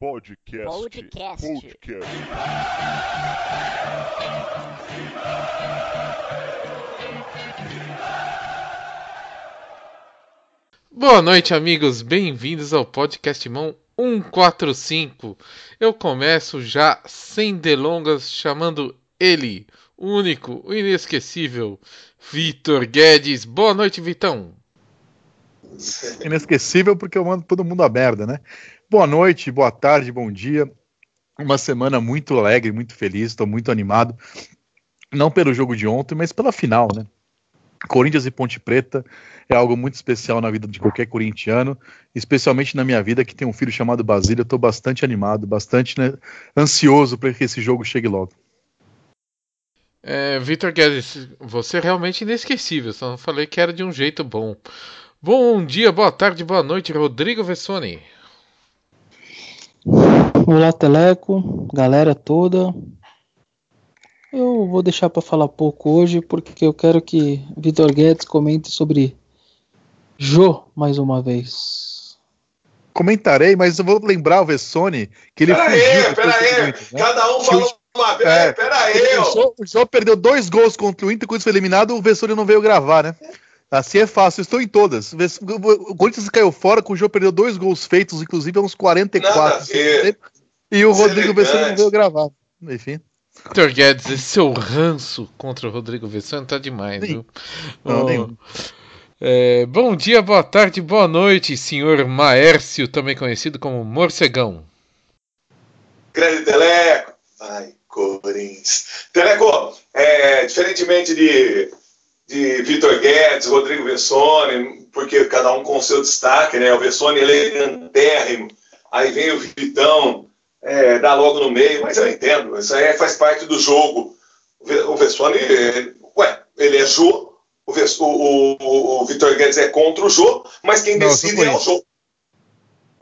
Podcast. Boa noite, amigos. Bem-vindos ao Podcast Mão 145. Eu começo já sem delongas chamando ele, o único, o inesquecível, Vitor Guedes. Boa noite, Vitão. Inesquecível porque eu mando todo mundo a merda, né? Boa noite, boa tarde, bom dia. Uma semana muito alegre, muito feliz, estou muito animado. Não pelo jogo de ontem, mas pela final, né? Corinthians e Ponte Preta é algo muito especial na vida de qualquer corintiano, especialmente na minha vida, que tem um filho chamado Basílio. Eu estou bastante animado, bastante, né, ansioso para que esse jogo chegue logo. Vitor Guedes, você é realmente inesquecível, só não falei que era de um jeito bom. Bom dia, boa tarde, boa noite, Rodrigo Vessoni. Olá, Teleco, galera toda. Eu vou deixar para falar pouco hoje porque eu quero que Vitor Guedes comente sobre Jô mais uma vez. Comentarei, mas eu vou lembrar o Vessoni que ele fugiu. Peraí, né? Cada um falou uma vez. Peraí, o Jô perdeu 2 gols contra o Inter, quando foi eliminado, o Vessoni não veio gravar, né? Assim é fácil, estou em todas. O Corinthians caiu fora, o Jô perdeu 2 gols feitos, inclusive, há uns 44. E o Rodrigo Vessoni não veio gravar. Enfim. Vitor Guedes, esse seu ranço contra o Rodrigo Vessoni tá demais, viu? Bom dia, boa tarde, boa noite, senhor Maércio, também conhecido como Morcegão. Grande Teleco. Vai, Corinthians. Teleco, diferentemente de Vitor Guedes, Rodrigo Vessoni, porque cada um com o seu destaque, né? O Vessoni, ele é antérrimo, aí vem o Vitão, dá logo no meio, mas eu entendo, isso aí faz parte do jogo. O Vessoni, ele é Jô, o Vitor Guedes é contra o Jô, mas quem decide é o Jô.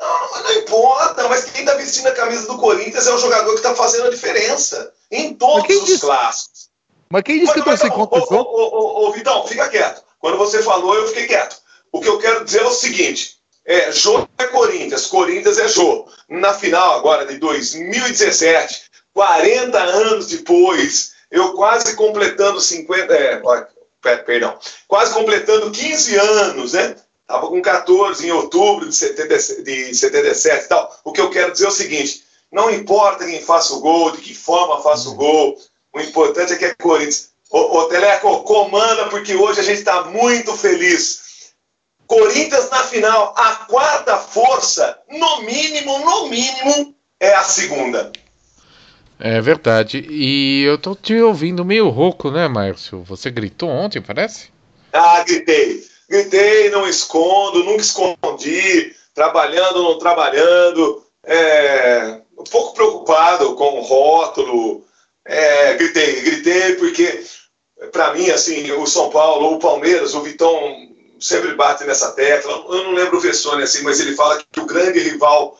Não importa, mas quem está vestindo a camisa do Corinthians é o jogador que está fazendo a diferença em todos os clássicos. Mas quem disse que eu torci contra o Jô? Ô, Vitão, fica quieto. Quando você falou, eu fiquei quieto. O que eu quero dizer é o seguinte: Jô é Corinthians, Corinthians é Jô. Na final agora de 2017, 40 anos depois, eu quase completando quase completando 15 anos, né? Estava com 14 em outubro de 77 e tal. O que eu quero dizer é o seguinte: não importa quem faça o gol, de que forma faça o gol, o importante é que é Corinthians. Ô Teleco, comanda, porque hoje a gente está muito feliz. Corinthians na final, a 4ª força, no mínimo, é a 2ª. É verdade. E eu tô te ouvindo meio rouco, né, Márcio? Você gritou ontem, parece? Gritei, não escondo, nunca escondi, trabalhando, não trabalhando, um pouco preocupado com o rótulo. Gritei porque, para mim, assim, o São Paulo, o Palmeiras, o Vitão sempre bate nessa tecla. Eu não lembro o Vessoni, assim, mas ele fala que o grande rival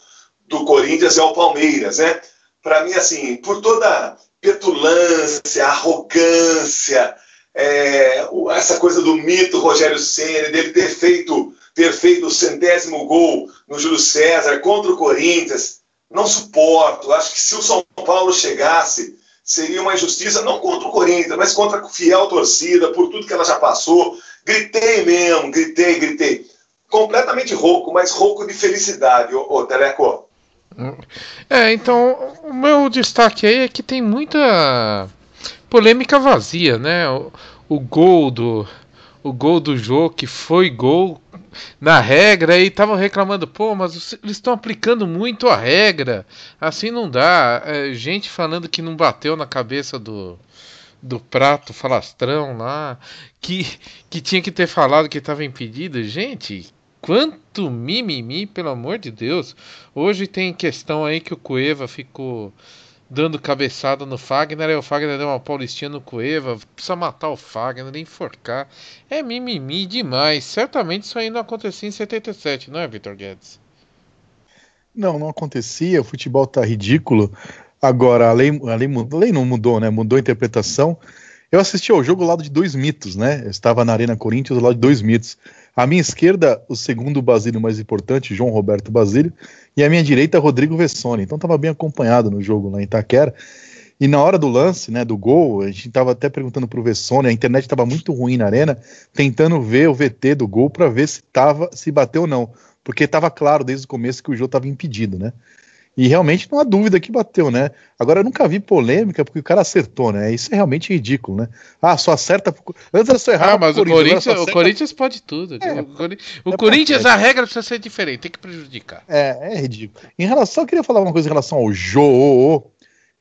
do Corinthians é o Palmeiras, né? Para mim, assim, por toda petulância, arrogância, essa coisa do mito Rogério Ceni, dele ter feito o 100º gol no Júlio César contra o Corinthians, não suporto. Acho que se o São Paulo chegasse, seria uma injustiça, não contra o Corinthians, mas contra a fiel torcida, por tudo que ela já passou. Gritei mesmo, gritei. Completamente rouco, mas rouco de felicidade, ô Teleco. Então, o meu destaque aí é que tem muita polêmica vazia, né? O gol do Jô, que foi gol na regra, e estavam reclamando, mas eles estão aplicando muito a regra, assim não dá. Gente falando que não bateu na cabeça do Prato Falastrão lá, que tinha que ter falado que estava impedido. Gente, quanto mimimi, pelo amor de Deus. Hoje tem questão aí que o Cueva ficou dando cabeçada no Fagner, aí o Fagner deu uma paulistinha no Cueva, precisa matar o Fagner, enforcar. É mimimi demais. Certamente isso aí não acontecia em 77, não é, Vitor Guedes? Não acontecia, o futebol tá ridículo. Agora, a lei não mudou, né? Mudou a interpretação. Eu assisti ao jogo ao lado de dois mitos, né? Eu estava na Arena Corinthians ao lado de dois mitos. À minha esquerda, o segundo Basílio mais importante, João Roberto Basílio, e à minha direita, Rodrigo Vessone. Então estava bem acompanhado no jogo lá em Itaquera. E na hora do lance, né, do gol, a gente estava até perguntando pro Vessone, a internet estava muito ruim na arena, tentando ver o VT do gol para ver se bateu ou não, porque estava claro desde o começo que o Jô estava impedido, né? E realmente não há dúvida que bateu, né? Agora eu nunca vi polêmica porque o cara acertou, né? Isso é realmente ridículo, né? Ah, só acerta. Antes era só errar. Mas o Corinthians pode tudo. O Corinthians, a regra precisa ser diferente, tem que prejudicar. É ridículo. Eu queria falar uma coisa em relação ao Jô.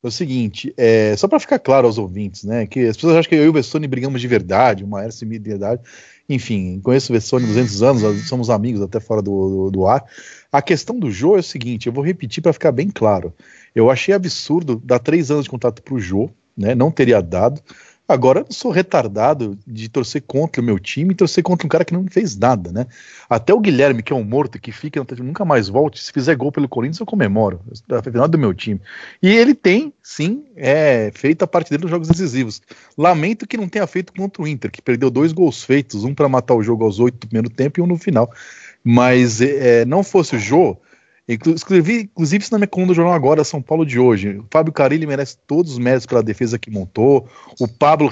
É o seguinte, só para ficar claro aos ouvintes, né? Que as pessoas acham que eu e o Vessone brigamos de verdade, uma essa de verdade. Enfim, conheço o Vessone há 200 anos, somos amigos até fora do ar. A questão do Jô é o seguinte, eu vou repetir para ficar bem claro. Eu achei absurdo dar 3 anos de contrato pro Jô, né? Não teria dado. Agora eu não sou retardado de torcer contra o meu time e torcer contra um cara que não fez nada, né? Até o Guilherme, que é um morto, que fica, nunca mais volte, se fizer gol pelo Corinthians eu comemoro, é final do meu time. E ele tem, sim, feito a parte dele nos jogos decisivos. Lamento que não tenha feito contra o Inter, que perdeu 2 gols feitos, um para matar o jogo aos 8 do primeiro tempo e um no final. Mas não fosse o Jô, inclusive isso na minha coluna do jornal agora, São Paulo de hoje. O Fábio Carille merece todos os méritos pela defesa que montou. O Pablo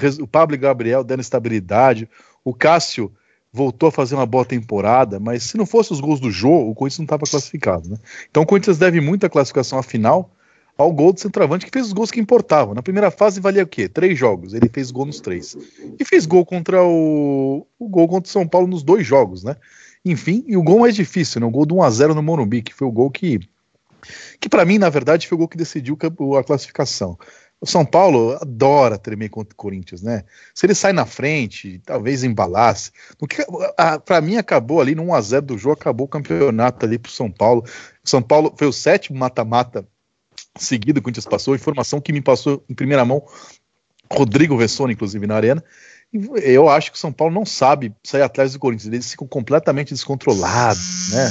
e Gabriel dando estabilidade. O Cássio voltou a fazer uma boa temporada, mas se não fosse os gols do Jô, o Corinthians não estava classificado, né? Então o Corinthians deve muito a classificação à final ao gol do centroavante, que fez os gols que importavam. Na primeira fase valia o quê? 3 jogos. Ele fez gol nos 3. E fez gol contra o gol contra o São Paulo nos 2 jogos, né? Enfim, e o gol mais difícil, né? O gol do 1-0 no Morumbi, que foi o gol que para mim, na verdade, foi o gol que decidiu a classificação. O São Paulo adora tremer contra o Corinthians, né? Se ele sai na frente, talvez embalasse. Para mim, acabou ali no 1-0 do jogo, acabou o campeonato ali pro São Paulo. O São Paulo foi o 7º mata-mata seguido que o Corinthians passou, informação que me passou em primeira mão, Rodrigo Vessone, inclusive, na arena. Eu acho que o São Paulo não sabe sair atrás do Corinthians, eles ficam completamente descontrolados, né?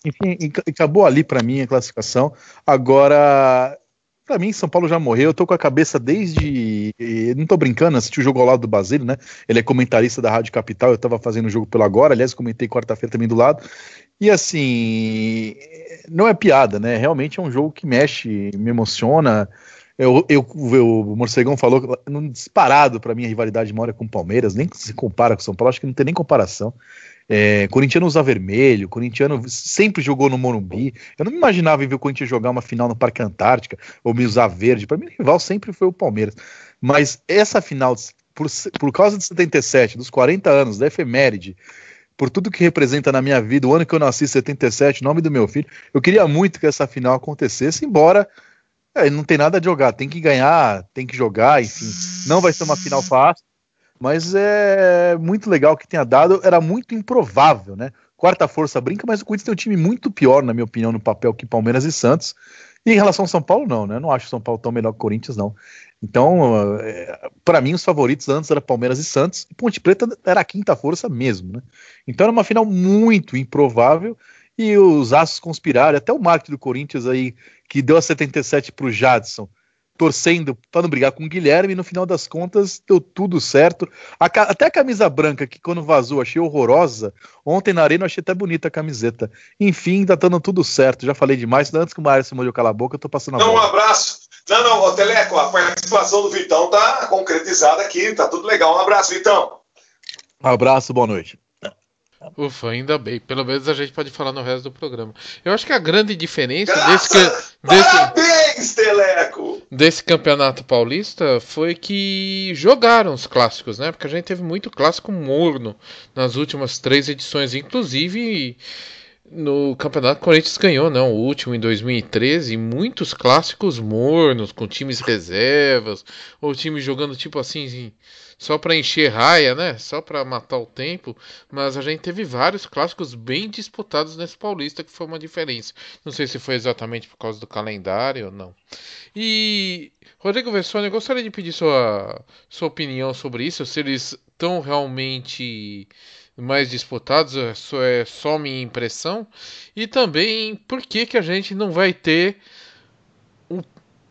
Enfim, acabou ali para mim a classificação. Agora, para mim, São Paulo já morreu. Eu tô com a cabeça desde. Não tô brincando, assisti o jogo ao lado do Basílio, né? Ele é comentarista da Rádio Capital, eu tava fazendo o jogo pelo Agora, aliás, comentei quarta-feira também do lado. E assim, não é piada, né? Realmente é um jogo que mexe, me emociona. O Morcegão falou disparado para mim a rivalidade maior é com o Palmeiras, nem se compara com o São Paulo, acho que não tem nem comparação. Corintiano usa vermelho, corintiano sempre jogou no Morumbi. Eu não me imaginava ver o Corinthians jogar uma final no Parque Antártica ou me usar verde. Para mim, o rival sempre foi o Palmeiras. Mas essa final, por causa de 77, dos 40 anos, da efeméride, por tudo que representa na minha vida, o ano que eu nasci, 77, o nome do meu filho, eu queria muito que essa final acontecesse, embora. Não tem nada a jogar, tem que ganhar, tem que jogar, enfim. Não vai ser uma final fácil, mas é muito legal que tenha dado. Era muito improvável, né? Quarta força brinca, mas o Corinthians tem um time muito pior, na minha opinião, no papel que Palmeiras e Santos. E em relação ao São Paulo, não, né? Eu não acho o São Paulo tão melhor que o Corinthians, não. Então, para mim, os favoritos antes eram Palmeiras e Santos, e Ponte Preta era a quinta força mesmo, né? Então era uma final muito improvável. E os astros conspiraram, até o marketing do Corinthians aí, que deu a 77 pro Jadson, torcendo para não brigar com o Guilherme, e no final das contas deu tudo certo. Até a camisa branca, que quando vazou achei horrorosa, ontem na arena eu achei até bonita a camiseta. Enfim, tá dando tudo certo, já falei demais, antes que o Mário se molhou calar a boca, eu tô passando a bola. Um abraço. Não, Teleco, a participação do Vitão tá concretizada aqui, tá tudo legal. Um abraço, Vitão. Um abraço, boa noite. Ufa, ainda bem. Pelo menos a gente pode falar no resto do programa. Eu acho que a grande diferença Parabéns, Teleco! Desse campeonato paulista foi que jogaram os clássicos, né? Porque a gente teve muito clássico morno nas últimas 3 edições. Inclusive, no campeonato o Corinthians ganhou, não? O último em 2013. Muitos clássicos mornos, com times reservas, ou times jogando tipo assim... Só para encher raia, né? Só para matar o tempo. Mas a gente teve vários clássicos bem disputados nesse Paulista, que foi uma diferença. Não sei se foi exatamente por causa do calendário ou não. E, Rodrigo Vessone, eu gostaria de pedir sua opinião sobre isso. Se eles estão realmente mais disputados, é só minha impressão. E também, por que a gente não vai ter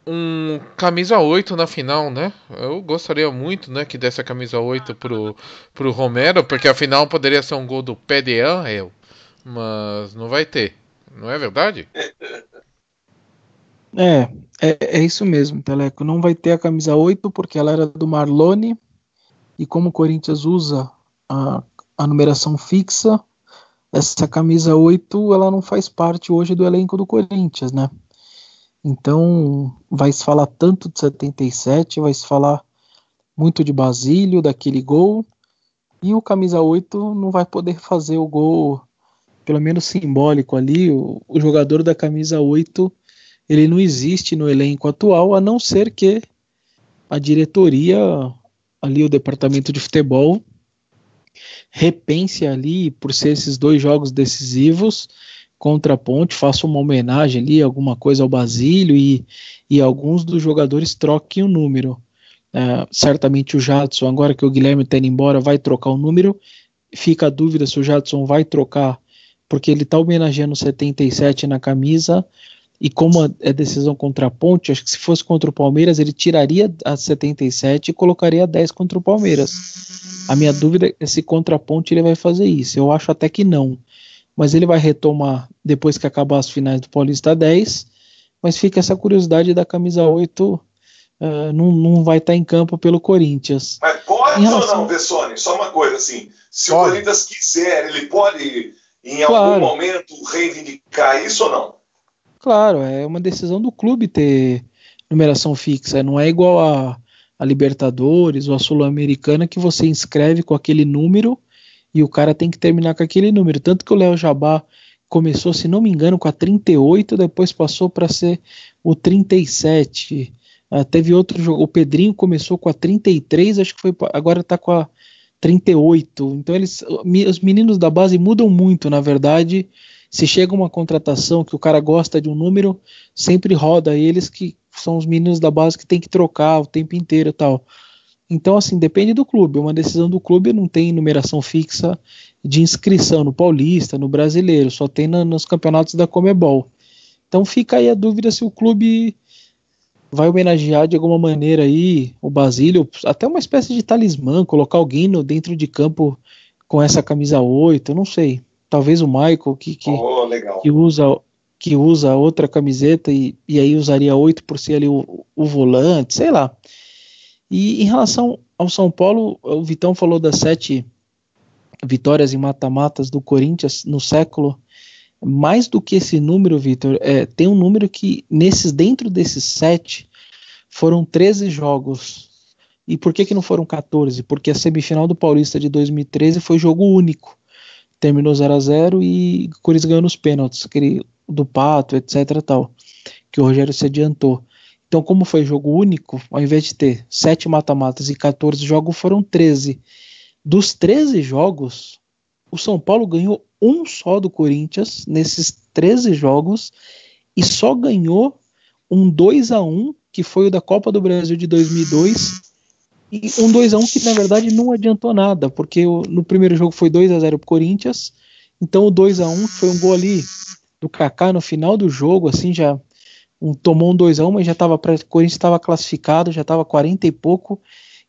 um camisa 8 na final, né? Eu gostaria muito, né, que desse a camisa 8 pro Romero, porque afinal poderia ser um gol do pé de Angel, mas não vai ter. Não é verdade? É isso mesmo, Teleco. Não vai ter a camisa 8 porque ela era do Marlone e como o Corinthians usa a, a numeração fixa, essa camisa 8 ela não faz parte hoje do elenco do Corinthians, né? Então vai se falar tanto de 77, vai se falar muito de Basílio, daquele gol, e o camisa 8 não vai poder fazer o gol, pelo menos simbólico ali. O jogador da camisa 8 ele não existe no elenco atual, a não ser que a diretoria, ali o departamento de futebol, repense ali, por ser esses 2 jogos decisivos, contra a Ponte, faça uma homenagem ali, alguma coisa ao Basílio e alguns dos jogadores troquem o número. Certamente o Jadson, agora que o Guilherme está indo embora, vai trocar o número. Fica a dúvida se o Jadson vai trocar, porque ele está homenageando 77 na camisa, e como é decisão contra a Ponte, acho que se fosse contra o Palmeiras, ele tiraria a 77 e colocaria a 10 contra o Palmeiras. A minha dúvida é se contra a Ponte ele vai fazer isso. Eu acho até que não. Mas ele vai retomar depois que acabar as finais do Paulista 10. Mas fica essa curiosidade da camisa 8, não vai estar em campo pelo Corinthians. Mas pode ou não, Vessone? Só uma coisa assim. Se o Corinthians quiser, ele pode em algum momento reivindicar isso ou não? Claro, é uma decisão do clube ter numeração fixa. Não é igual a Libertadores ou a Sul-Americana que você inscreve com aquele número e o cara tem que terminar com aquele número. Tanto que o Léo Jabá começou, se não me engano, com a 38, depois passou para ser o 37. Teve outro jogo, o Pedrinho começou com a 33, acho que foi, agora está com a 38. Então os meninos da base mudam muito, na verdade. Se chega uma contratação que o cara gosta de um número, sempre roda eles, que são os meninos da base que tem que trocar o tempo inteiro e tal. Então, assim, depende do clube. Uma decisão do clube, não tem numeração fixa de inscrição no Paulista, no Brasileiro, só tem nos campeonatos da Conmebol. Então fica aí a dúvida se o clube vai homenagear de alguma maneira aí o Basílio, até uma espécie de talismã, colocar alguém dentro de campo com essa camisa 8, não sei. Talvez o Michael que usa outra camiseta e aí usaria 8 por ser ali o volante, sei lá. E em relação ao São Paulo, o Vitão falou das 7 vitórias em mata-matas do Corinthians no século. Mais do que esse número, Vitor, tem um número que dentro desses 7 foram 13 jogos. E por que não foram 14? Porque a semifinal do Paulista de 2013 foi jogo único. Terminou 0-0 e o Corinthians ganhou nos pênaltis, aquele do Pato, etc. tal, que o Rogério se adiantou. Então, como foi jogo único, ao invés de ter 7 mata-matas e 14 jogos, foram 13. Dos 13 jogos, o São Paulo ganhou um só do Corinthians nesses 13 jogos e só ganhou um 2-1, que foi o da Copa do Brasil de 2002, e um 2-1 que na verdade não adiantou nada, porque no primeiro jogo foi 2-0 pro Corinthians, então o 2-1 foi um gol ali do Kaká no final do jogo, assim, já tomou um 2-1, mas já estava, o Corinthians estava classificado, já estava 40 e pouco.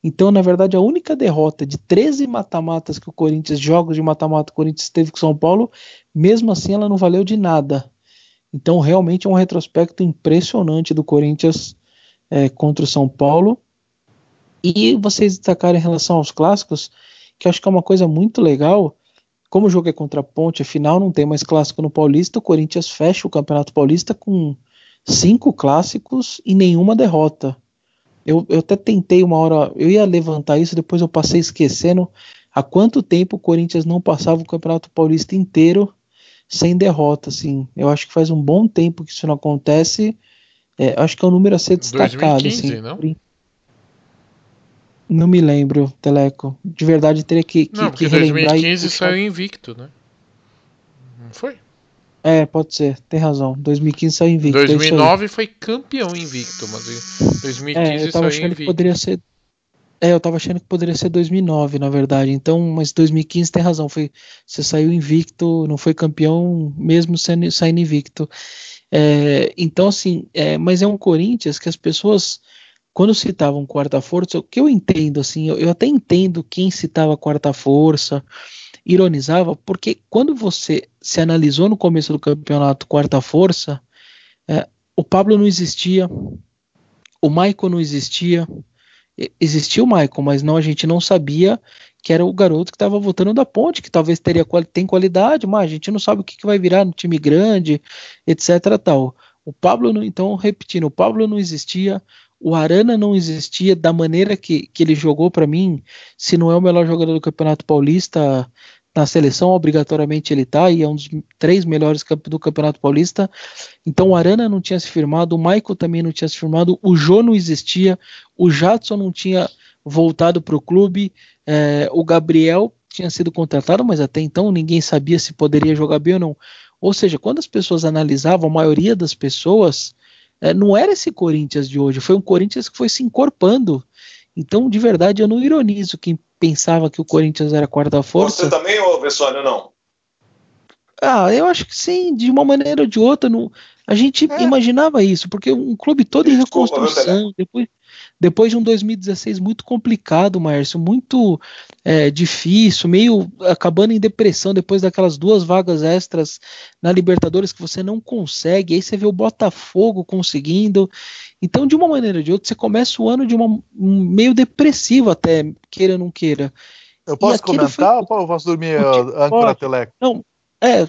Então, na verdade, a única derrota de 13 mata-matas que o Corinthians, jogos de mata-mata o Corinthians teve com o São Paulo, mesmo assim ela não valeu de nada. Então, realmente é um retrospecto impressionante do Corinthians contra o São Paulo. E vocês destacaram em relação aos clássicos, que eu acho que é uma coisa muito legal. Como o jogo é contra a Ponte, afinal não tem mais clássico no Paulista, o Corinthians fecha o Campeonato Paulista com 5 clássicos e nenhuma derrota. Eu até tentei uma hora, eu ia levantar isso, depois eu passei esquecendo há quanto tempo o Corinthians não passava o Campeonato Paulista inteiro sem derrota, assim. Eu acho que faz um bom tempo que isso não acontece. Acho que é um número a ser destacado. 2015, assim. não? Não me lembro, Teleco. De verdade, teria que porque relembrar. 2015 saiu invicto, né? Não foi? Pode ser, tem razão. 2015 saiu invicto. 2009 foi campeão invicto, mas em 2015 saiu invicto. Poderia ser. Eu tava achando que poderia ser 2009, na verdade. Então, mas 2015 tem razão. Você saiu invicto, não foi campeão, mesmo saindo invicto. Então, assim, mas é um Corinthians que as pessoas, quando citavam quarta força, o que eu entendo, assim, eu até entendo quem citava quarta força, ironizava, porque quando você se analisou no começo do campeonato quarta força, o Pablo não existia, o Maicon não existia, existia o Maicon, mas não, a gente não sabia que era o garoto que estava voltando da Ponte, que talvez tem qualidade, mas a gente não sabe o que vai virar no time grande, etc. Tal. O Pablo, então, repetindo, o Pablo não existia, o Arana não existia da maneira que ele jogou. Para mim, se não é o melhor jogador do Campeonato Paulista, na seleção obrigatoriamente ele tá, e é um dos 3 melhores do Campeonato Paulista. Então o Arana não tinha se firmado, o Maicon também não tinha se firmado, o Jô não existia, o Jadson não tinha voltado para o clube, o Gabriel tinha sido contratado, mas até então ninguém sabia se poderia jogar bem ou não. Ou seja, quando as pessoas analisavam, a maioria das pessoas, não era esse Corinthians de hoje, foi um Corinthians que foi se encorpando. Então, de verdade, eu não ironizo quem pensava que o Corinthians era a quarta força. Você também, ô Vessônio, não? Eu acho que sim, de uma maneira ou de outra. A gente imaginava isso, porque um clube todo em reconstrução, depois de um 2016 muito complicado, Márcio, muito difícil, meio acabando em depressão, depois daquelas 2 vagas extras na Libertadores que você não consegue, aí você vê o Botafogo conseguindo. Então, de uma maneira ou de outra, você começa o ano de meio depressivo até, queira ou não queira. Eu posso comentar ou eu posso dormir âncora teleca? Não,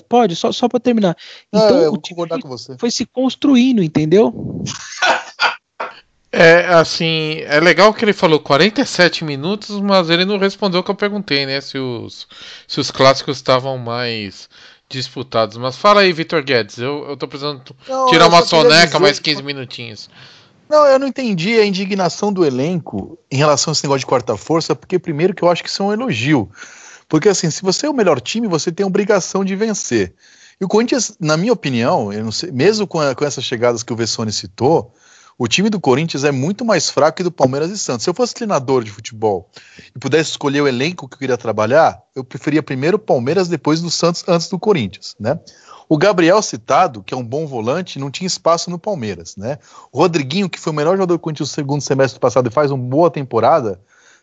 pode, só para terminar. Então, eu vou concordar com você. Foi se construindo, entendeu? Assim, é legal que ele falou 47 minutos, mas ele não respondeu o que eu perguntei, né? Se os clássicos estavam mais disputados. Mas fala aí, Vitor Guedes, eu tô precisando tirar uma soneca, mais 15 minutinhos. Não, eu não entendi a indignação do elenco em relação a esse negócio de quarta força, porque primeiro que eu acho que isso é um elogio. Porque assim, se você é o melhor time, você tem a obrigação de vencer. E o Corinthians, na minha opinião, eu não sei, mesmo com essas chegadas que o Vessone citou, o time do Corinthians é muito mais fraco que do Palmeiras e Santos. Se eu fosse treinador de futebol e pudesse escolher o elenco que eu queria trabalhar, eu preferia primeiro o Palmeiras, depois do Santos, antes do Corinthians, né? O Gabriel citado, que é um bom volante, não tinha espaço no Palmeiras, né? O Rodriguinho, que foi o melhor jogador do Corinthians no segundo semestre passado e faz uma boa temporada,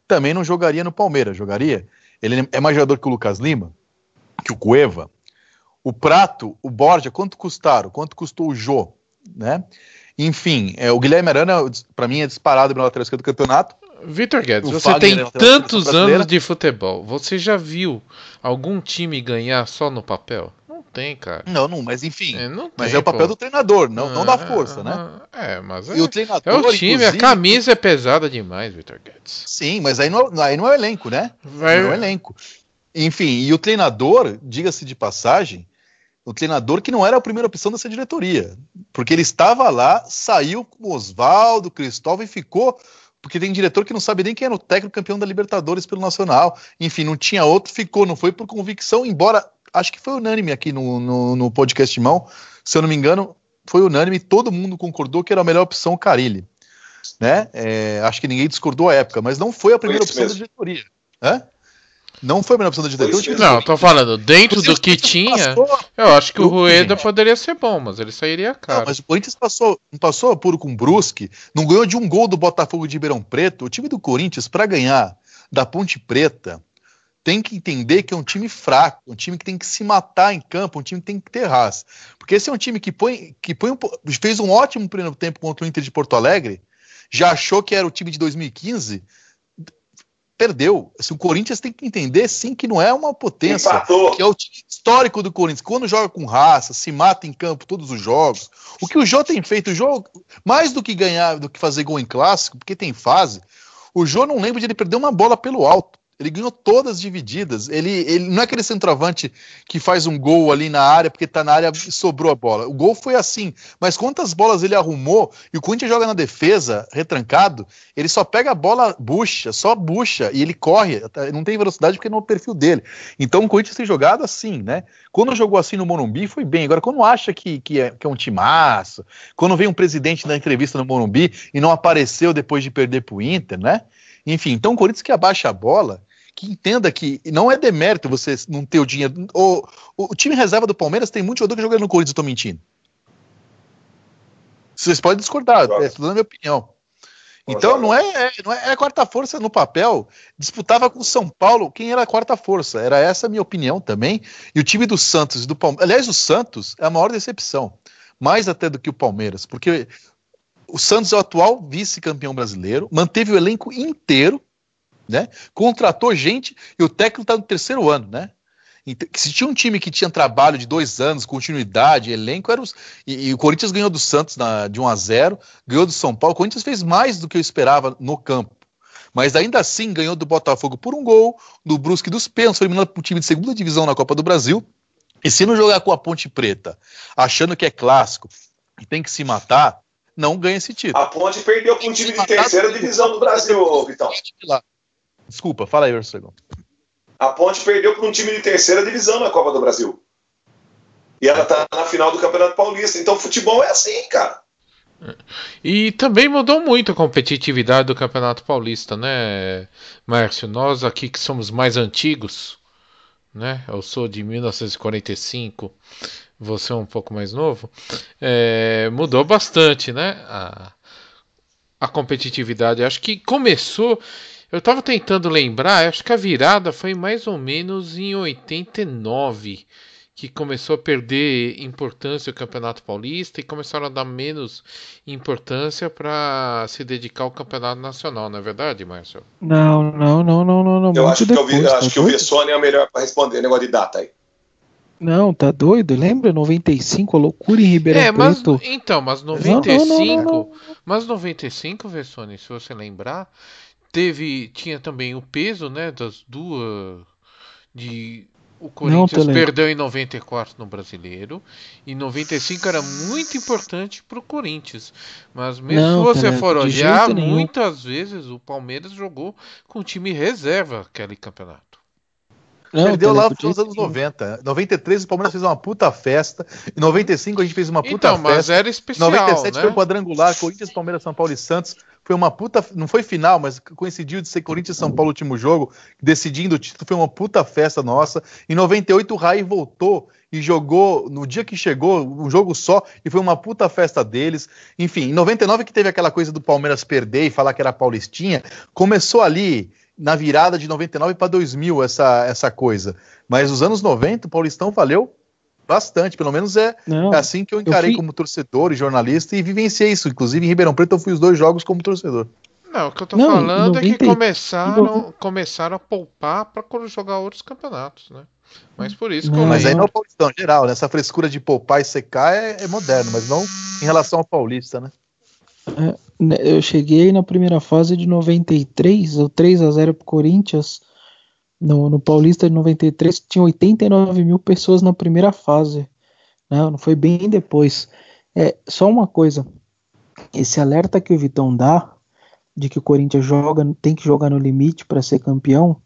também não jogaria no Palmeiras, jogaria? Ele é mais jogador que o Lucas Lima, que o Cueva. O Prato, o Borja, quanto custaram? Quanto custou o Jô, né? Enfim, o Guilherme Arana, para mim, é disparado pela lateral esquerda do campeonato. Vitor Guedes, você tem tantos anos de futebol. Você já viu algum time ganhar só no papel? Não tem, cara. Não, mas enfim. Mas tem, é o papel do treinador, não da força, né? Mas e o treinador, é o time, a camisa é pesada demais, Vitor Guedes. Sim, mas aí não é o elenco, né? Não é o elenco. Enfim, e o treinador, diga-se de passagem, o treinador que não era a primeira opção dessa diretoria, porque ele estava lá, saiu com o Oswaldo, Cristóvão e ficou, porque tem diretor que não sabe nem quem era o técnico campeão da Libertadores pelo Nacional, enfim, não tinha outro, ficou, não foi por convicção, embora, acho que foi unânime aqui no podcast Mão, se eu não me engano, foi unânime, todo mundo concordou que era a melhor opção o Carille, né? Acho que ninguém discordou à época, mas não foi a primeira opção da diretoria. Não foi a melhor opção da diretoria. Não, tô falando, dentro do que tinha, eu acho que o Rueda poderia ser bom, mas ele sairia caro. Não, mas o Corinthians não passou apuro com o Brusque, não ganhou de um gol do Botafogo de Ribeirão Preto. O time do Corinthians, para ganhar da Ponte Preta, tem que entender que é um time fraco, um time que tem que se matar em campo, um time que tem que ter raça. Porque esse é um time que fez um ótimo primeiro tempo contra o Inter de Porto Alegre, já achou que era o time de 2015, perdeu. Assim, o Corinthians tem que entender, sim, que não é uma potência, que é o time histórico do Corinthians. Quando joga com raça, se mata em campo todos os jogos. O que o Jô tem feito, o Jô, mais do que ganhar, do que fazer gol em clássico, porque tem fase, o Jô não lembra de ele perder uma bola pelo alto. Ele ganhou todas divididas. Ele não é aquele centroavante que faz um gol ali na área porque tá na área e sobrou a bola. O gol foi assim. Mas quantas bolas ele arrumou e o Corinthians joga na defesa, retrancado, ele só pega a bola, só bucha e ele corre. Não tem velocidade porque não é o perfil dele. Então o Corinthians tem jogado assim, né? Quando jogou assim no Morumbi foi bem. Agora quando acha que é um timaço, quando vem um presidente na entrevista no Morumbi e não apareceu depois de perder pro Inter, né? Enfim, então o Corinthians que abaixa a bola, que entenda que não é demérito você não ter o dinheiro. O time reserva do Palmeiras tem muito jogador que joga no Corinthians, eu tô mentindo. Vocês podem discordar, estou dando a minha opinião. Então não é a quarta força no papel. Disputava com o São Paulo quem era a quarta força. Era essa a minha opinião também. E o time do Santos e do Palmeiras. Aliás, o Santos é a maior decepção. Mais até do que o Palmeiras. Porque o Santos é o atual vice-campeão brasileiro. Manteve o elenco inteiro, né? Contratou gente e o técnico está no terceiro ano, né? Então, se tinha um time que tinha trabalho de 2 anos, continuidade, elenco, era e o Corinthians ganhou do Santos de 1-0, ganhou do São Paulo. O Corinthians fez mais do que eu esperava no campo, mas ainda assim ganhou do Botafogo por 1 gol, do Brusque dos pênaltis, foi eliminado por um time de segunda divisão na Copa do Brasil. E se não jogar com a Ponte Preta, achando que é clássico e tem que se matar, não ganha esse título. A Ponte perdeu com um time de terceira divisão do Brasil, Vitão. Desculpa, fala aí, Orcegão. A Ponte perdeu para um time de terceira divisão na Copa do Brasil. E ela tá na final do Campeonato Paulista. Então futebol é assim, cara. E também mudou muito a competitividade do Campeonato Paulista, né, Márcio? Nós aqui que somos mais antigos, né? Eu sou de 1945, você é um pouco mais novo. Mudou bastante, né? A competitividade. Acho que começou... Eu estava tentando lembrar, acho que a virada foi mais ou menos em 89, que começou a perder importância o Campeonato Paulista e começaram a dar menos importância para se dedicar ao Campeonato Nacional, não é verdade, Márcio? Não. Eu acho que o Vessone é o melhor para responder o negócio de data aí. Não, tá doido? Lembra 95, a loucura em Ribeirão Preto? Mas 95, não. Mas 95, Vessone, se você lembrar, tinha também o peso, né, das duas o Corinthians perdeu em 94 no Brasileiro e 95 era muito importante para o Corinthians, mas mesmo se você for olhar, muitas vezes o Palmeiras jogou com o time reserva aquele campeonato. Perdeu lá nos anos 90. Em 93 o Palmeiras fez uma puta festa. Em 95 a gente fez uma puta festa. Mas era especial, 97 né? foi o quadrangular, Corinthians, Palmeiras, São Paulo e Santos. Foi uma puta... Não foi final, mas coincidiu de ser Corinthians e São Paulo o último jogo. Decidindo o título, foi uma puta festa nossa. Em 98 o Rai voltou e jogou, no dia que chegou, um jogo só, e foi uma puta festa deles. Enfim, em 99 que teve aquela coisa do Palmeiras perder e falar que era paulistinha, começou ali... na virada de 99 para 2000 essa coisa, mas nos anos 90 o Paulistão valeu bastante, pelo menos é assim que eu encarei como torcedor e jornalista e vivenciei isso, inclusive em Ribeirão Preto eu fui os 2 jogos como torcedor. Não, o que eu tô falando é que começaram a poupar para jogar outros campeonatos, né? Mas por isso que Mas aí não é o Paulistão em geral, né? Essa frescura de poupar e secar é moderno, mas não em relação ao Paulista, né? Eu cheguei na primeira fase de 93, o 3-0 pro Corinthians, no Paulista de 93, tinha 89 mil pessoas na primeira fase, né? Não foi bem depois. Só uma coisa, esse alerta que o Vitão dá, de que o Corinthians tem que jogar no limite para ser campeão,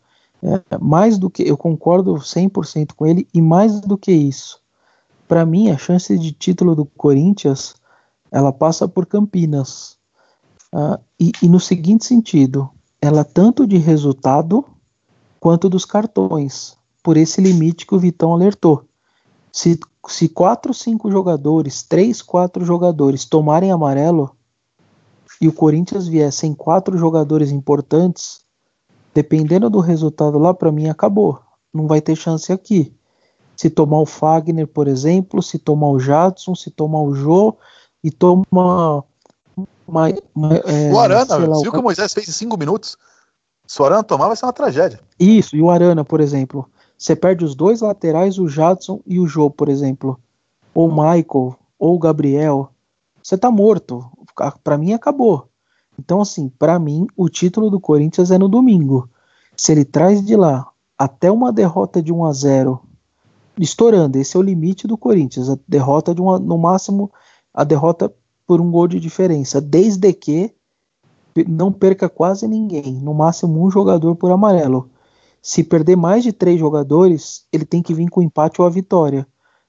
mais do que, eu concordo 100% com ele, e mais do que isso, para mim a chance de título do Corinthians, ela passa por Campinas, e no seguinte sentido, ela tanto de resultado quanto dos cartões, por esse limite que o Vitão alertou. Se 4, 5 jogadores, 3, 4 jogadores tomarem amarelo e o Corinthians vier sem 4 jogadores importantes, dependendo do resultado lá, para mim acabou, não vai ter chance aqui. Se tomar o Fagner, por exemplo, se tomar o Jadson, se tomar o Jô e toma o Arana, você viu que o Moisés fez em 5 minutos? Se o Arana tomar, vai ser uma tragédia. Isso, e o Arana, por exemplo, você perde os 2 laterais, o Jadson e o Jô, por exemplo, ou o Michael, ou o Gabriel, você tá morto. Pra mim acabou. Então, assim, pra mim o título do Corinthians é no domingo. Se ele traz de lá até uma derrota de 1-0, estourando, esse é o limite do Corinthians, a derrota no máximo, a derrota por 1 gol de diferença, desde que não perca quase ninguém, no máximo 1 jogador por amarelo. Se perder mais de 3 jogadores, ele tem que vir com o empate ou a vitória,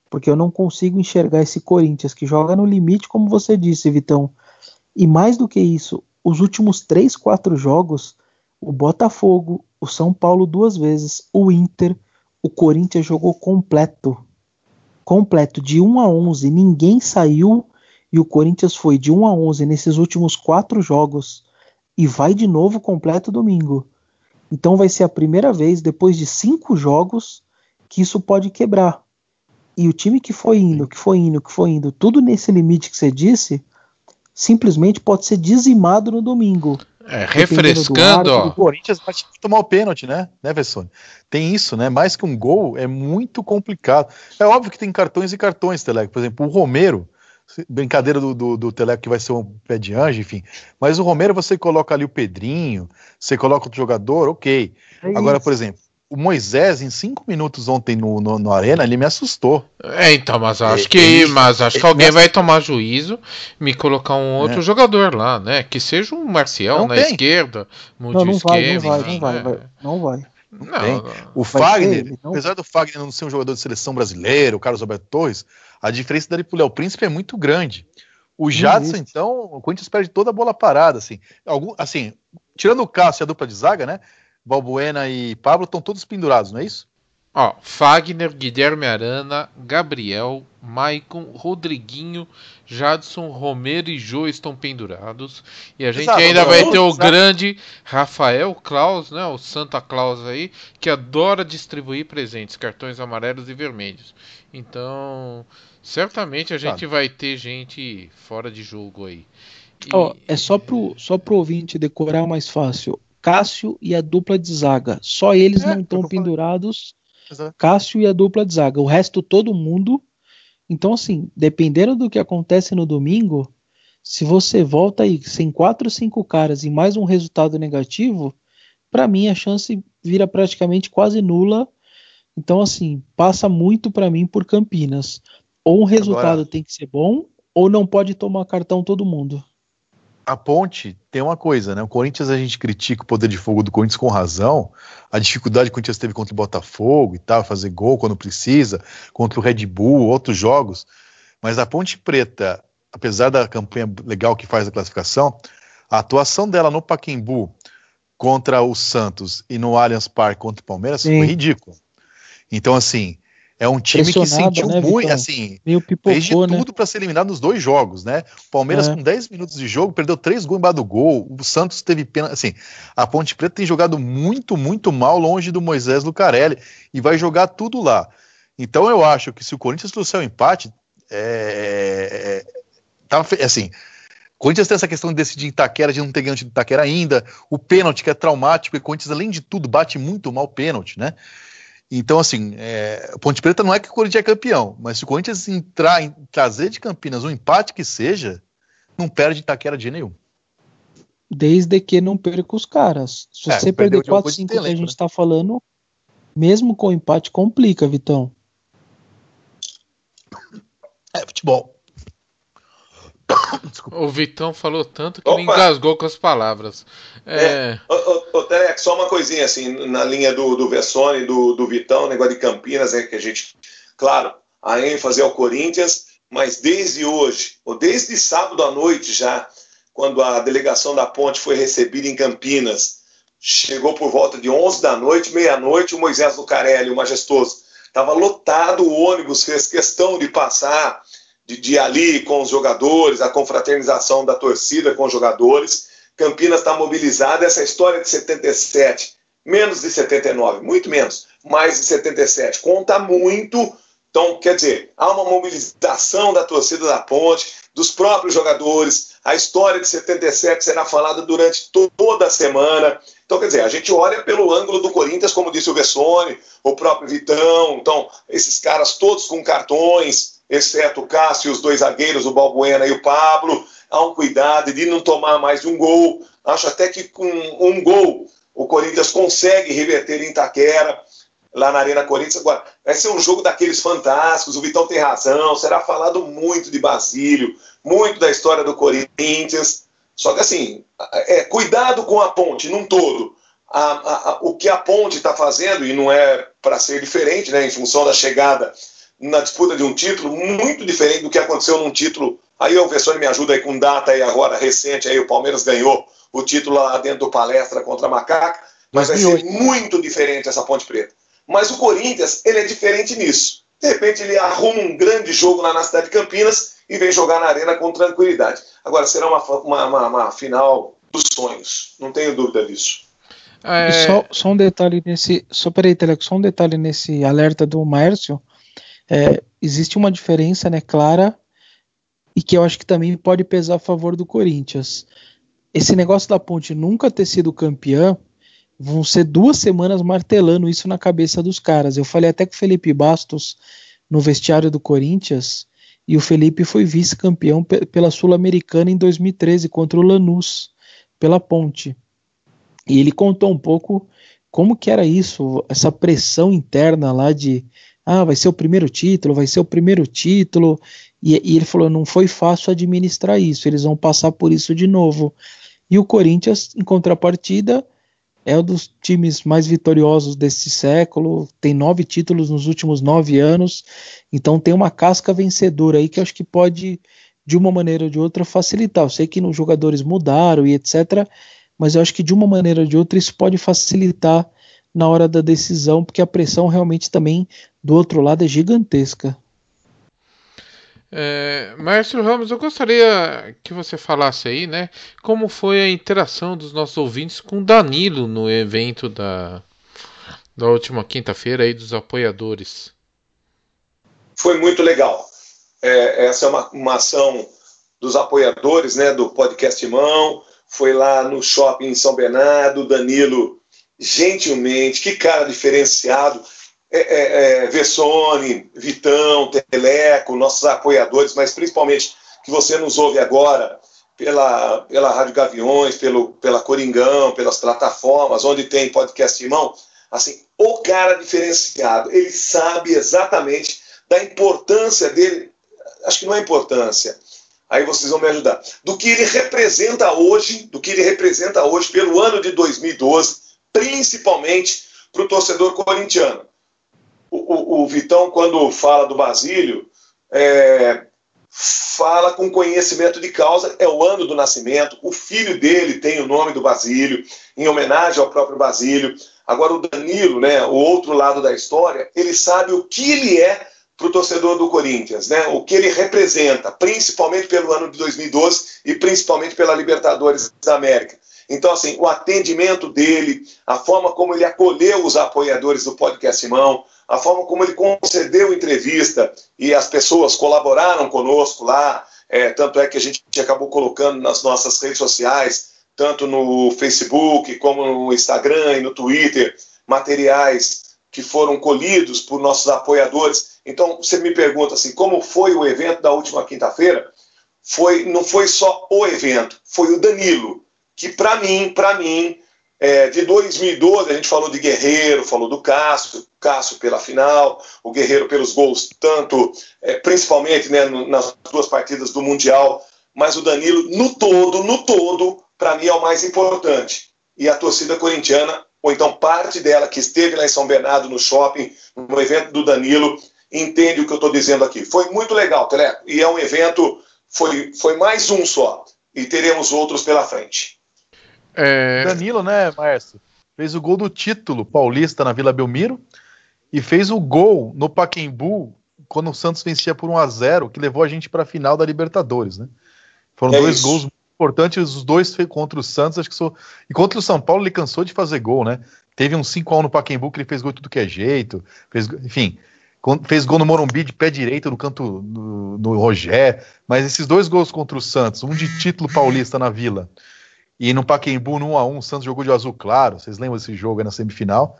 porque eu não consigo enxergar esse Corinthians que joga no limite, como você disse, Vitão. E mais do que isso, os últimos 3, 4 jogos, o Botafogo, o São Paulo 2 vezes, o Inter, o Corinthians jogou completo, de 1-11, ninguém saiu E o Corinthians foi de 1-11 nesses últimos 4 jogos e vai de novo completo domingo. Então vai ser a primeira vez, depois de 5 jogos, que isso pode quebrar. E o time que foi indo, tudo nesse limite que você disse, simplesmente pode ser dizimado no domingo. Refrescando, ó. O Corinthians vai tomar o pênalti, né, Vessone? Tem isso, né? Mais que um gol, é muito complicado. É óbvio que tem cartões e cartões, Teleco. Por exemplo, o Romero, brincadeira do Teleco que vai ser um pé de anjo, enfim. Mas o Romero, você coloca ali o Pedrinho, você coloca outro jogador, ok. Agora, por exemplo, o Moisés, em 5 minutos ontem no Arena, ele me assustou. Então, mas acho que alguém vai tomar juízo e me colocar um outro jogador lá, né? Que seja um Marcial na esquerda, mude o esquema. Não vai. Não. O Fagner, apesar do Fagner não ser um jogador de seleção brasileira, o Carlos Alberto Torres, a diferença dele pro Léo Príncipe é muito grande. O Jadson, então, o Corinthians perde toda a bola parada, assim. Tirando o Cássio e a dupla de zaga, né? Balbuena e Pablo estão todos pendurados, não é isso? Ó, Fagner, Guilherme Arana, Gabriel, Maicon, Rodriguinho, Jadson, Romero e Jô estão pendurados. E a gente ainda vai ter o grande Rafael Claus, né? O Santa Claus aí, que adora distribuir presentes, cartões amarelos e vermelhos. Então, certamente a gente vai ter gente fora de jogo aí. É só pro ouvinte decorar mais fácil. Cássio e a dupla de zaga. Só eles não estão pendurados. Cássio e a dupla de zaga. O resto, todo mundo. Então, assim, dependendo do que acontece no domingo, se você volta aí sem 4 ou 5 caras e mais um resultado negativo, para mim a chance vira praticamente quase nula. Então, assim, passa muito para mim por Campinas. Ou um resultado tem que ser bom, ou não pode tomar cartão todo mundo. A Ponte tem uma coisa, né? O Corinthians, a gente critica o poder de fogo do Corinthians com razão, a dificuldade que o Corinthians teve contra o Botafogo e tal, fazer gol quando precisa, contra o Red Bull, outros jogos, mas a Ponte Preta, apesar da campanha legal que faz a classificação, a atuação dela no Pacaembu contra o Santos e no Allianz Parque contra o Palmeiras foi ridícula. Então, assim, é um time que sentiu muito, assim, fez de tudo para ser eliminado nos 2 jogos, né? O Palmeiras com 10 minutos de jogo perdeu 3 gols embaixo do gol, o Santos teve pena, assim, a Ponte Preta tem jogado muito, muito mal longe do Moisés Lucarelli e vai jogar tudo lá. Então eu acho que se o Corinthians trouxer o empate, assim, o Corinthians tem essa questão de decidir em Itaquera, de não ter ganho de Itaquera ainda, o pênalti que é traumático, e o Corinthians além de tudo bate muito mal o pênalti, né? Então, assim, Ponte Preta não é que o Corinthians é campeão, mas se o Corinthians trazer de Campinas um empate que seja, não perde Itaquera de nenhum. Desde que não perca os caras. Se você perder 4, 5 que a gente tá falando, mesmo com empate, complica, Vitão. Futebol. Desculpa. O Vitão falou tanto que ele engasgou com as palavras. Telex, só uma coisinha assim, na linha do Vessone, do Vitão, negócio de Campinas, que a gente, claro, a ênfase é o Corinthians, mas desde hoje, ou desde sábado à noite já, quando a delegação da Ponte foi recebida em Campinas, chegou por volta de 11 da noite, meia-noite, o Moisés Lucarelli, o majestoso, estava lotado, o ônibus fez questão de passar de ir ali com os jogadores, a confraternização da torcida com os jogadores. Campinas está mobilizada, essa história de 77, menos de 79, muito menos, mais de 77, conta muito. Então, quer dizer, há uma mobilização da torcida da Ponte, dos próprios jogadores, a história de 77 será falada durante toda a semana. Então, quer dizer, a gente olha pelo ângulo do Corinthians, como disse o Vessone, o próprio Vitão, então, esses caras todos com cartões, exceto o Cássio e os 2 zagueiros, o Balbuena e o Pablo, há um cuidado de não tomar mais de um gol. Acho até que com um gol o Corinthians consegue reverter em Itaquera, lá na Arena Corinthians. Agora, vai ser um jogo daqueles fantásticos, o Vitão tem razão, será falado muito de Basílio, muito da história do Corinthians. Só que assim, cuidado com a Ponte num todo. O que a Ponte está fazendo, e não é para ser diferente, né, em função da chegada na disputa de um título, muito diferente do que aconteceu num título. Aí o Vessone me ajuda aí com data aí agora recente, aí o Palmeiras ganhou o título lá dentro do Palestra contra a Macaca, mas vai ser muito diferente essa Ponte Preta. Mas o Corinthians, ele é diferente nisso. De repente ele arruma um grande jogo lá na cidade de Campinas e vem jogar na arena com tranquilidade. Agora, será uma final dos sonhos, não tenho dúvida disso. E só um detalhe nesse. Teleco, só um detalhe nesse alerta do Márcio. Existe uma diferença, né, clara, e que eu acho que também pode pesar a favor do Corinthians. Esse negócio da Ponte nunca ter sido campeã, vão ser 2 semanas martelando isso na cabeça dos caras. Eu falei até com o Felipe Bastos no vestiário do Corinthians, e o Felipe foi vice-campeão pela Sul-Americana em 2013 contra o Lanús, pela Ponte. E ele contou um pouco como que era isso, essa pressão interna lá de vai ser o primeiro título, e ele falou, não foi fácil administrar isso, eles vão passar por isso de novo. E o Corinthians, em contrapartida, é um dos times mais vitoriosos desse século, tem 9 títulos nos últimos 9 anos, então tem uma casca vencedora aí que eu acho que pode, de uma maneira ou de outra, facilitar. Eu sei que os jogadores mudaram e etc., mas eu acho que de uma maneira ou de outra isso pode facilitar na hora da decisão, porque a pressão realmente também do outro lado é gigantesca. Márcio Ramos, eu gostaria que você falasse aí, né, como foi a interação dos nossos ouvintes com o Danilo no evento da última quinta-feira aí dos apoiadores. Foi muito legal. Essa é uma ação dos apoiadores, né, do Podcast Mão. Foi lá no shopping em São Bernardo, Danilo, gentilmente, que cara diferenciado, Vessone, Vitão, Teleco, nossos apoiadores, mas principalmente que você nos ouve agora pela Rádio Gaviões, pela Coringão, pelas plataformas, onde tem Podcast Irmão, assim, o cara diferenciado, ele sabe exatamente da importância dele, acho que não é importância, aí vocês vão me ajudar, do que ele representa hoje pelo ano de 2012, principalmente para o torcedor corintiano. O Vitão, quando fala do Basílio, fala com conhecimento de causa, é o ano do nascimento, o filho dele tem o nome do Basílio, em homenagem ao próprio Basílio. Agora o Danilo, né, o outro lado da história, ele sabe o que ele é para o torcedor do Corinthians, né? O que ele representa, principalmente pelo ano de 2012 e principalmente pela Libertadores da América. Então, assim, o atendimento dele, a forma como ele acolheu os apoiadores do Podcast Mão, a forma como ele concedeu entrevista e as pessoas colaboraram conosco lá, tanto é que a gente acabou colocando nas nossas redes sociais, tanto no Facebook como no Instagram e no Twitter, materiais que foram colhidos por nossos apoiadores. Então, você me pergunta assim, como foi o evento da última quinta-feira? Não foi só o evento, foi o Danilo, que para mim, de 2012, a gente falou de Guerreiro, falou do Cássio pela final, o Guerreiro pelos gols, principalmente, né, nas 2 partidas do Mundial, mas o Danilo, no todo, para mim é o mais importante. E a torcida corintiana, ou então parte dela que esteve lá em São Bernardo, no shopping, no evento do Danilo, entende o que eu estou dizendo aqui. Foi muito legal, Teleco, e é um evento, foi mais um só, e teremos outros pela frente. Danilo, né, Márcio? Fez o gol do título paulista na Vila Belmiro e fez o gol no Pacaembu quando o Santos vencia por 1-0, que levou a gente para a final da Libertadores, né? Foram 2 gols muito importantes, os 2 contra o Santos, acho que e contra o São Paulo ele cansou de fazer gol, né? Teve um 5-1 no Pacaembu que ele fez gol de tudo que é jeito, fez gol no Morumbi de pé direito no canto do Rogé, mas esses 2 gols contra o Santos, um de título paulista na Vila e no Pacaembu, no 1-1, o Santos jogou de azul claro. Vocês lembram desse jogo aí na semifinal?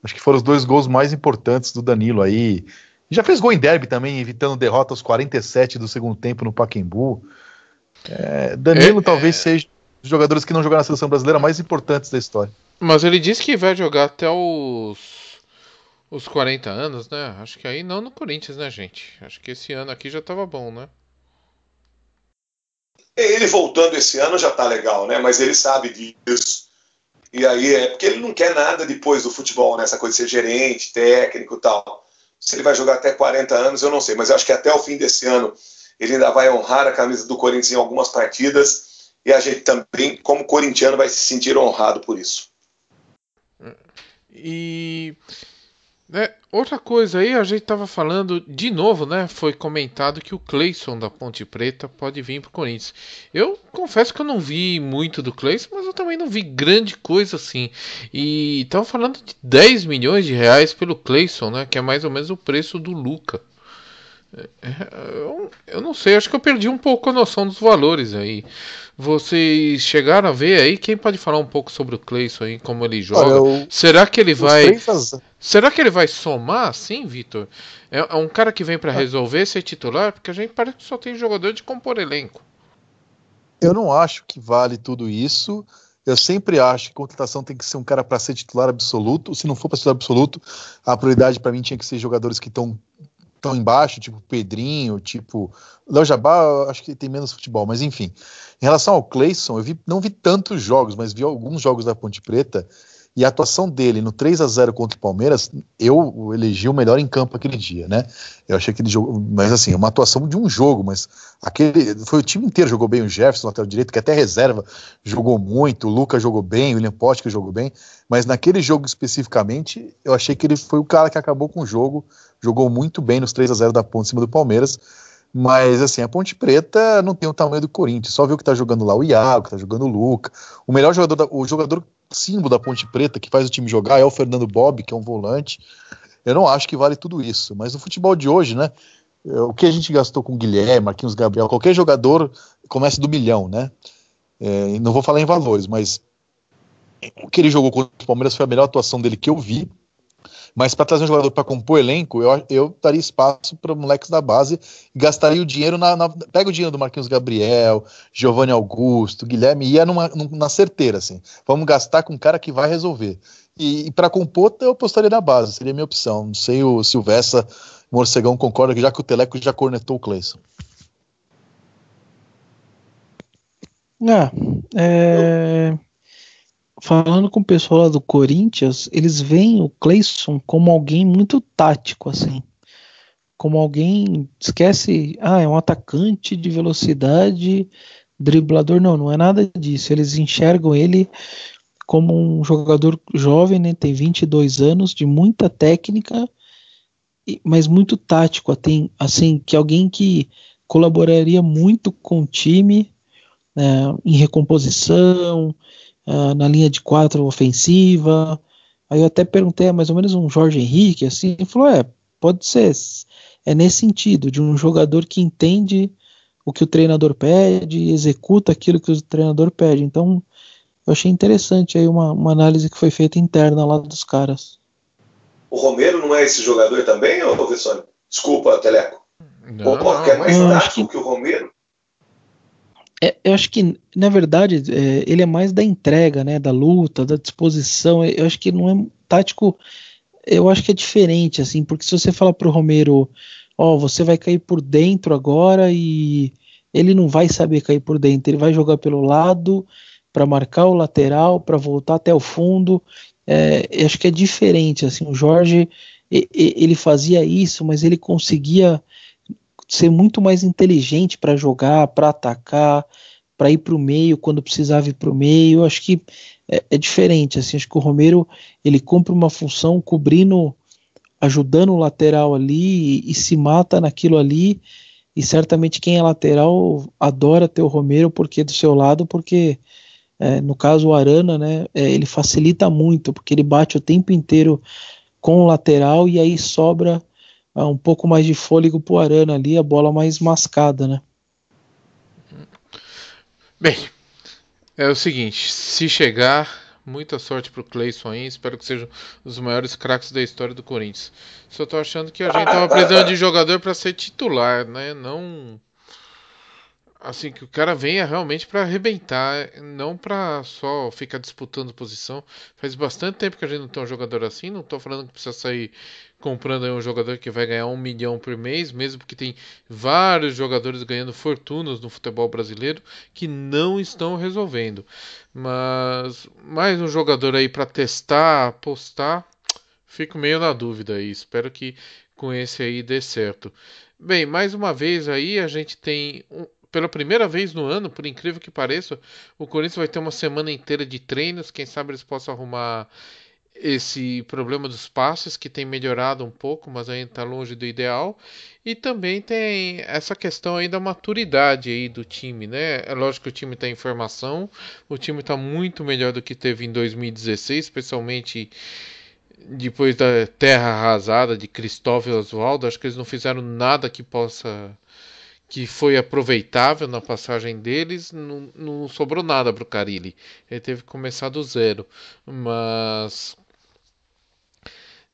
Acho que foram os 2 gols mais importantes do Danilo aí. Já fez gol em derby também, evitando derrota aos 47 do segundo tempo no Pacaembu. Danilo talvez seja um dos jogadores que não jogaram na seleção brasileira mais importantes da história. Mas ele disse que vai jogar até os 40 anos, né? Acho que aí não no Corinthians, né, gente? Acho que esse ano aqui já tava bom, né? Ele voltando esse ano já tá legal, né? Mas ele sabe disso. E aí porque ele não quer nada depois do futebol, né? Essa coisa de ser gerente, técnico e tal. Se ele vai jogar até 40 anos, eu não sei. Mas eu acho que até o fim desse ano ele ainda vai honrar a camisa do Corinthians em algumas partidas. E a gente também, como corintiano, vai se sentir honrado por isso. E Outra coisa aí, a gente tava falando de novo, né? Foi comentado que o Cleison da Ponte Preta pode vir pro Corinthians. Eu confesso que eu não vi muito do Cleison, mas eu também não vi grande coisa assim. E estão falando de 10 milhões de reais pelo Cleison, né? Que é mais ou menos o preço do Luca. Eu não sei, acho que eu perdi um pouco a noção dos valores aí. Vocês chegaram a ver aí? Quem pode falar um pouco sobre o Cleison aí, como ele Olha, joga? Será que ele os vai 3 Será que ele vai somar assim, Vitor? É um cara que vem para resolver ser titular? Porque a gente parece que só tem jogador de compor elenco. Eu não acho que vale tudo isso. Eu sempre acho que contratação tem que ser um cara para ser titular absoluto. Se não for para ser titular absoluto, a prioridade para mim tinha que ser jogadores que estão tão embaixo, tipo Pedrinho, tipo Léo Jabá, acho que tem menos futebol, mas enfim. Em relação ao Cleison, não vi tantos jogos, mas vi alguns jogos da Ponte Preta. E a atuação dele no 3-0 contra o Palmeiras, eu elegi o melhor em campo aquele dia, né? Eu achei que ele jogou, mas assim, uma atuação de um jogo, mas foi o time inteiro jogou bem, o Jefferson, lateral direito, que até reserva, jogou muito, o Lucas jogou bem, o William Potker jogou bem, mas naquele jogo especificamente, eu achei que ele foi o cara que acabou com o jogo, jogou muito bem nos 3-0 da Ponte em cima do Palmeiras. Mas assim, a Ponte Preta não tem o tamanho do Corinthians, só viu que tá jogando lá o Iago, que tá jogando o Luca. O melhor jogador, o jogador símbolo da Ponte Preta que faz o time jogar é o Fernando Bob, que é um volante. Eu não acho que vale tudo isso, mas no futebol de hoje, né? O que a gente gastou com o Guilherme, Marquinhos Gabriel, qualquer jogador começa do milhão, né? Não vou falar em valores, mas o que ele jogou contra o Palmeiras foi a melhor atuação dele que eu vi. Mas para trazer um jogador para compor elenco, eu daria espaço para moleques da base e gastaria o dinheiro pega o dinheiro do Marquinhos Gabriel, Giovanni Augusto, Guilherme, e ia na certeira, assim. Vamos gastar com um cara que vai resolver. E para compor, eu apostaria na base, seria a minha opção. Não sei se o Vessa Morcegão concorda, já que o Teleco já cornetou o Cleison. Falando com o pessoal lá do Corinthians, eles veem o Cleison como alguém muito tático, assim. Como alguém, esquece, é um atacante de velocidade, driblador, não é nada disso. Eles enxergam ele como um jogador jovem, né, tem 22 anos, de muita técnica, mas muito tático, assim, que alguém que colaboraria muito com o time, em recomposição, na linha de 4 ofensiva. Aí eu até perguntei, mais ou menos um Jorge Henrique, assim, ele falou, pode ser, é nesse sentido, de um jogador que entende o que o treinador pede e executa aquilo que o treinador pede. Então, eu achei interessante aí uma análise que foi feita interna lá dos caras. O Romero não é esse jogador também, ô professor? Desculpa, Teleco. Não, é mais tático que o Romero? Eu acho que, na verdade, ele é mais da entrega, né, da luta, da disposição. Eu acho que não é tático, eu acho que é diferente, assim, porque se você fala pro Romero, você vai cair por dentro agora, e ele não vai saber cair por dentro, ele vai jogar pelo lado para marcar o lateral, para voltar até o fundo. Eu acho que é diferente, assim, o Jorge, ele fazia isso, mas ele conseguia ser muito mais inteligente para jogar, para atacar, para ir para o meio quando precisava ir para o meio. Eu acho que é diferente, assim, acho que o Romero, ele cumpre uma função cobrindo, ajudando o lateral ali, e se mata naquilo ali, e certamente quem é lateral adora ter o Romero porque do seu lado, porque no caso o Arana, né, ele facilita muito, porque ele bate o tempo inteiro com o lateral, e aí sobra um pouco mais de fôlego pro Arana ali, a bola mais mascada, né? Bem, é o seguinte, se chegar, muita sorte pro Cleison aí, espero que seja um dos maiores craques da história do Corinthians. Só tô achando que a gente tava precisando de jogador para ser titular, né? Não assim, que o cara venha realmente para arrebentar, não para só ficar disputando posição. Faz bastante tempo que a gente não tem um jogador assim. Não tô falando que precisa sair comprando aí um jogador que vai ganhar 1 milhão por mês, mesmo porque tem vários jogadores ganhando fortunas no futebol brasileiro que não estão resolvendo. Mas mais um jogador aí para testar, apostar, fico meio na dúvida aí. Espero que com esse aí dê certo. Bem, mais uma vez aí a gente tem pela primeira vez no ano, por incrível que pareça, o Corinthians vai ter uma semana inteira de treinos. Quem sabe eles possam arrumar esse problema dos passes que tem melhorado um pouco, mas ainda está longe do ideal. E também tem essa questão aí da maturidade aí do time, né? É lógico que o time está em formação, o time está muito melhor do que teve em 2016, especialmente depois da terra arrasada de Cristóvão e Oswaldo. Acho que eles não fizeram nada que foi aproveitável na passagem deles. Não sobrou nada para o Carille. Ele teve que começar do zero. Mas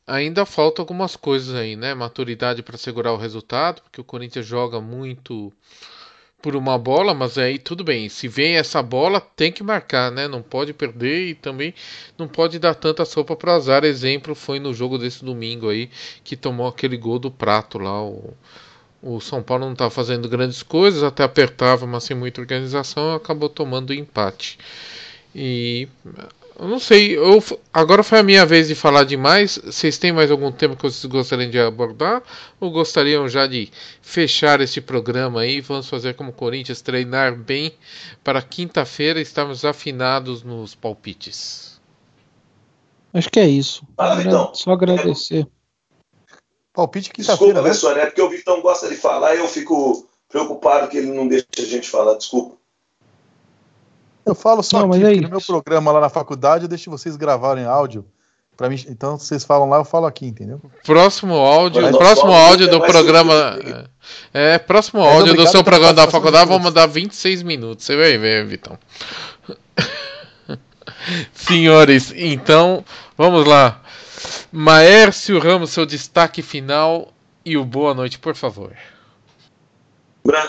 ainda falta algumas coisas aí, né? Maturidade para segurar o resultado, porque o Corinthians joga muito por uma bola, mas aí tudo bem. Se vem essa bola, tem que marcar, né? Não pode perder e também não pode dar tanta sopa para azar. Exemplo foi no jogo desse domingo aí, que tomou aquele gol do Prato lá. O São Paulo não estava fazendo grandes coisas, até apertava, mas sem muita organização, acabou tomando o empate. E eu não sei, agora foi a minha vez de falar demais. Vocês têm mais algum tema que vocês gostariam de abordar? Ou gostariam já de fechar este programa aí? Vamos fazer como o Corinthians, treinar bem para quinta-feira estarmos afinados nos palpites. Acho que é isso. Fala, Vitão. Só agradecer. Palpite quinta-feira. Desculpa, Vessone, é porque o Vitão gosta de falar e eu fico preocupado que ele não deixa a gente falar. Desculpa. Eu falo só Não, aqui, mas é porque no meu programa lá na faculdade eu deixo vocês gravarem áudio. Pra mim, então vocês falam lá, eu falo aqui, entendeu? Próximo áudio do mais programa. Próximo áudio do seu programa da faculdade, vou mandar 26 minutos. Você vai ver, Vitão. Senhores, então, vamos lá. Maércio Ramos, seu destaque final e o boa noite, por favor.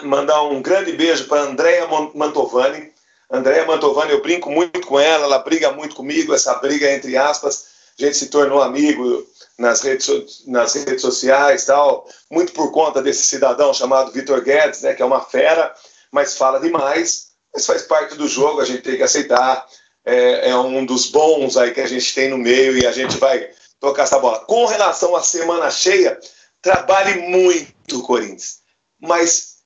Mandar um grande beijo para Andréia Mantovani. Andréia Mantovani, eu brinco muito com ela, ela briga muito comigo, essa briga entre aspas, a gente se tornou amigo nas redes sociais, tal, muito por conta desse cidadão chamado Vitor Guedes, né, que é uma fera, mas fala demais, mas faz parte do jogo, a gente tem que aceitar, é um dos bons aí que a gente tem no meio e a gente vai tocar essa bola. Com relação à semana cheia, trabalhe muito, Corinthians, mas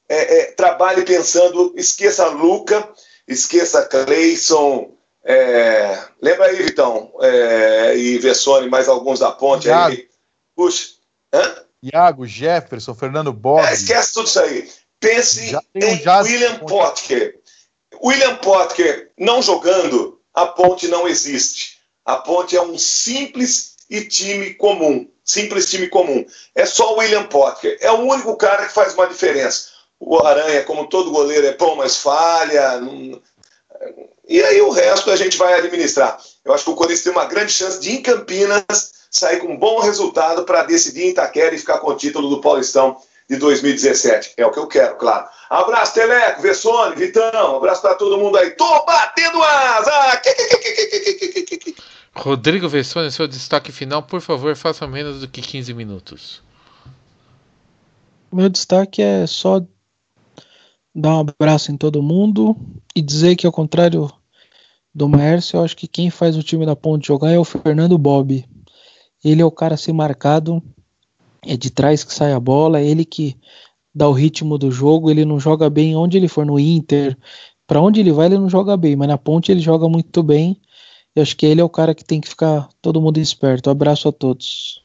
trabalhe pensando, esqueça Luca, esqueça Cleison, lembra aí, Vitão, e Vessone, mais alguns da ponte Iago. aí. Puxa. Iago, Jefferson, Fernando Bob. Esquece tudo isso aí. Pense em William Potker. William Potker não jogando, a ponte não existe. A ponte é um simples time comum. É só o William Potker. É o único cara que faz uma diferença. O Aranha, como todo goleiro, é bom, mas falha. E aí o resto a gente vai administrar. Eu acho que o Corinthians tem uma grande chance de, em Campinas, sair com um bom resultado para decidir em Itaquera e ficar com o título do Paulistão de 2017. É o que eu quero, claro. Abraço, Teleco, Vessone, Vitão. Abraço para todo mundo aí. Tô batendo asa! Rodrigo Vessone, seu destaque final, por favor, faça menos do que 15 minutos. Meu destaque é só dar um abraço em todo mundo e dizer que, ao contrário do Maércio, eu acho que quem faz o time da Ponte jogar é o Fernando Bob. Ele é o cara a ser marcado, é de trás que sai a bola, é ele que dá o ritmo do jogo. Ele não joga bem onde ele for, no Inter, para onde ele vai ele não joga bem, mas na Ponte ele joga muito bem. Eu acho que ele é o cara que tem que ficar todo mundo esperto. Abraço a todos.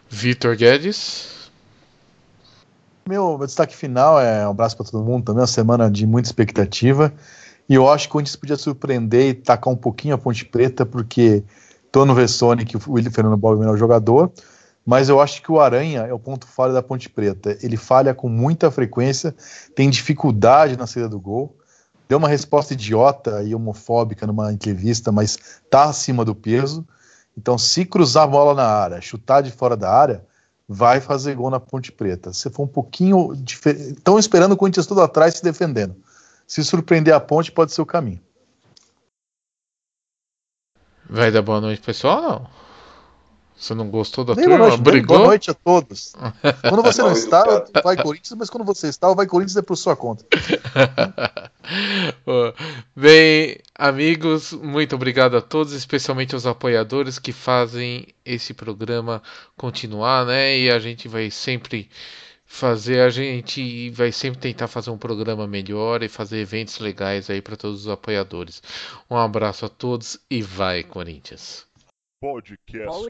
Vitor Guedes. Meu destaque final é um abraço para todo mundo também, uma semana de muita expectativa. E eu acho que o Corinthians podia surpreender e tacar um pouquinho a Ponte Preta, porque tô no Vessone que o William Fernando Bob é o melhor jogador, mas eu acho que o Aranha é o ponto falho da Ponte Preta. Ele falha com muita frequência, tem dificuldade na saída do gol. Deu uma resposta idiota e homofóbica numa entrevista, mas tá acima do peso. Então, se cruzar a bola na área, chutar de fora da área, vai fazer gol na Ponte Preta. Se for um pouquinho diferente, estão esperando o Corinthians todo atrás se defendendo. Se surpreender a Ponte, pode ser o caminho. Vai dar boa noite, pessoal? Não. Você não gostou da Boa turma? noite, Brigou? boa noite a todos. Quando você não está, vai Corinthians, mas quando você está, vai Corinthians é por sua conta. Bem, amigos, muito obrigado a todos, especialmente aos apoiadores que fazem esse programa continuar, né? E a gente vai sempre tentar fazer um programa melhor e fazer eventos legais aí para todos os apoiadores. Um abraço a todos e vai, Corinthians! Podcast.